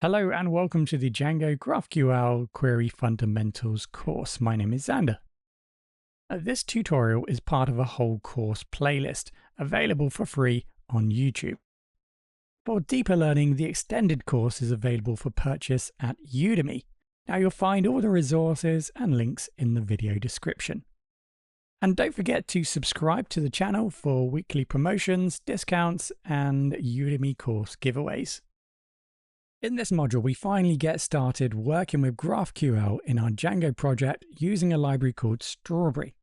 Hello and welcome to the Django GraphQL Query Fundamentals course. My name is Xander. This tutorial is part of a whole course playlist available for free on YouTube. For deeper learning, the extended course is available for purchase at Udemy. Now you'll find all the resources and links in the video description. And don't forget to subscribe to the channel for weekly promotions, discounts, and Udemy course giveaways. In this module, we finally get started working with GraphQL in our Django project using a library called Strawberry.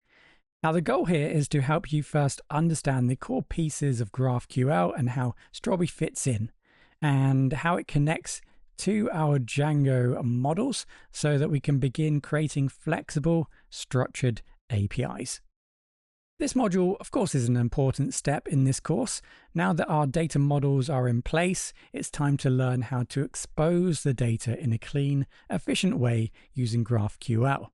Now, the goal here is to help you first understand the core pieces of GraphQL and how Strawberry fits in, and how it connects to our Django models so that we can begin creating flexible, structured APIs. This module, of course, is an important step in this course. Now that our data models are in place, it's time to learn how to expose the data in a clean, efficient way using GraphQL.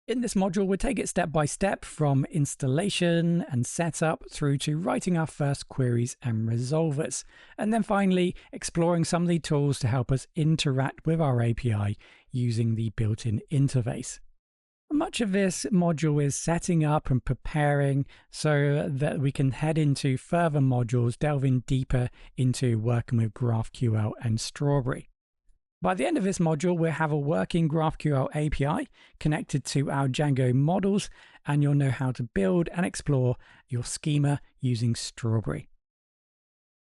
In this module, we'll take it step by step from installation and setup through to writing our first queries and resolvers, and then finally exploring some of the tools to help us interact with our API using the built-in interface. Much of this module is setting up and preparing so that we can head into further modules, delving deeper into working with GraphQL and Strawberry. By the end of this module, we'll have a working GraphQL API connected to our Django models, and you'll know how to build and explore your schema using Strawberry.